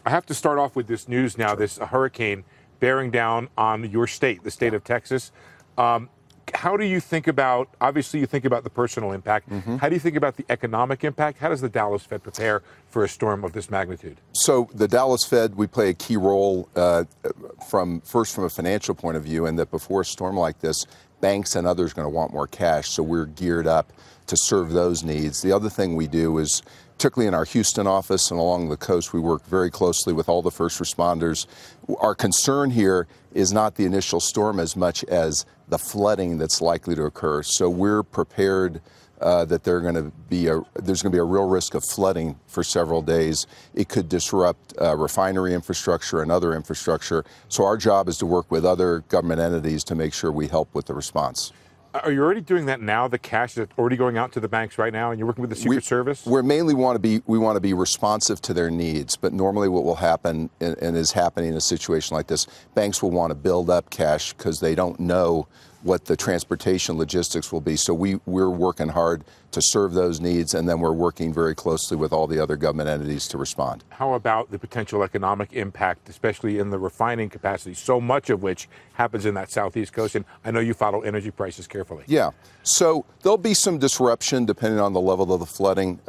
I have to start off with this news now, this hurricane bearing down on your state, the state of Texas. How do you think about, obviously you think about the personal impact, how do you think about the economic impact? How does the Dallas Fed prepare for a storm of this magnitude? So the Dallas Fed, we play a key role from a financial point of view, in that before a storm like this, banks and others are going to want more cash, so we're geared up to serve those needs. The other thing we do is, particularly in our Houston office and along the coast, we work very closely with all the first responders. Our concern here is not the initial storm as much as the flooding that's likely to occur. So we're prepared that there's going to be a real risk of flooding for several days. It could disrupt refinery infrastructure and other infrastructure. So our job is to work with other government entities to make sure we help with the response. Are you already doing that now? The cash is already going out to the banks right now, and you're working with the Secret Service? We mainly want to be responsive to their needs. But normally, what will happen, and is happening in a situation like this, banks will want to build up cash because they don't know what the transportation logistics will be. So we're working hard to serve those needs, and then we're working very closely with all the other government entities to respond. How about the potential economic impact, especially in the refining capacity, so much of which happens in that southeast coast? And I know you follow energy prices carefully. Yeah, so there'll be some disruption depending on the level of the flooding.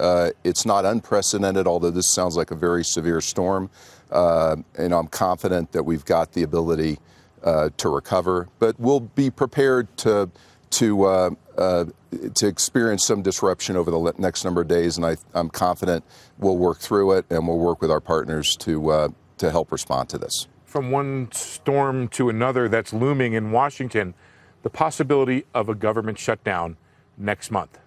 It's not unprecedented, although this sounds like a very severe storm. I'm confident that we've got the ability to recover, but we'll be prepared to experience some disruption over the next number of days, and I'm confident we'll work through it, and we'll work with our partners to help respond to this. From one storm to another that's looming in Washington, the possibility of a government shutdown next month.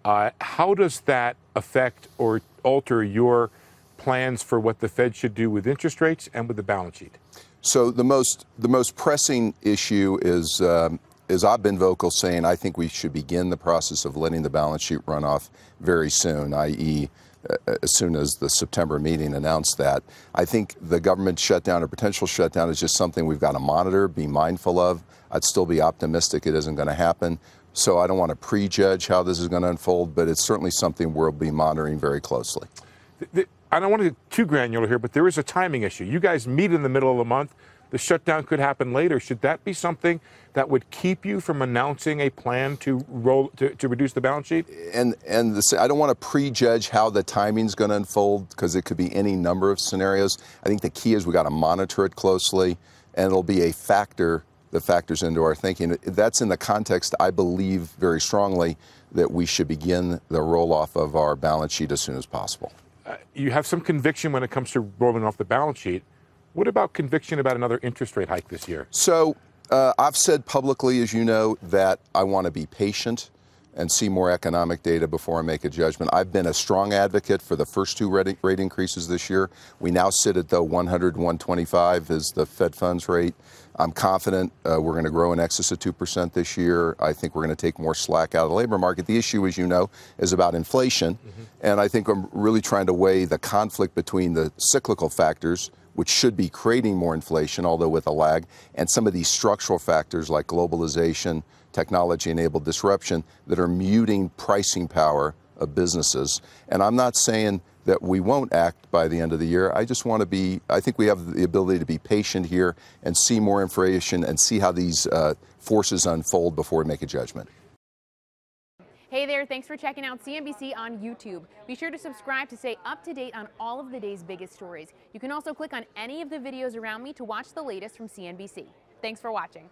How does that affect or alter your plans for what the Fed should do with interest rates and with the balance sheet? So the most pressing issue is I've been vocal saying I think we should begin the process of letting the balance sheet run off very soon, i.e. as soon as the September meeting announced that. I think the government shutdown or potential shutdown is just something we've got to monitor, be mindful of. I'd still be optimistic it isn't going to happen. So I don't want to prejudge how this is going to unfold, but it's certainly something we'll be monitoring very closely. I don't want to get too granular here, but there is a timing issue. You guys meet in the middle of the month. The shutdown could happen later. Should that be something that would keep you from announcing a plan to reduce the balance sheet? I don't want to prejudge how the timing's going to unfold, because it could be any number of scenarios. I think the key is we got to monitor it closely, and it'll be a factor that factors into our thinking. That's in the context, I believe very strongly, that we should begin the roll-off of our balance sheet as soon as possible. You have some conviction when it comes to rolling off the balance sheet. What about conviction about another interest rate hike this year? So I've said publicly, as you know, that I want to be patient and see more economic data before I make a judgment. I've been a strong advocate for the first two rate increases this year. We now sit at the 100 and 125 is the Fed funds rate. I'm confident we're going to grow in excess of 2% this year. I think we're going to take more slack out of the labor market. The issue, as you know, is about inflation. And I think I'm really trying to weigh the conflict between the cyclical factors, which should be creating more inflation, although with a lag, and some of these structural factors like globalization, technology-enabled disruption that are muting pricing power of businesses. And I'm not saying that we won't act by the end of the year. I just want to be, I think we have the ability to be patient here and see more information and see how these forces unfold before we make a judgment. Hey there, thanks for checking out CNBC on YouTube. Be sure to subscribe to stay up to date on all of the day's biggest stories. You can also click on any of the videos around me to watch the latest from CNBC. Thanks for watching.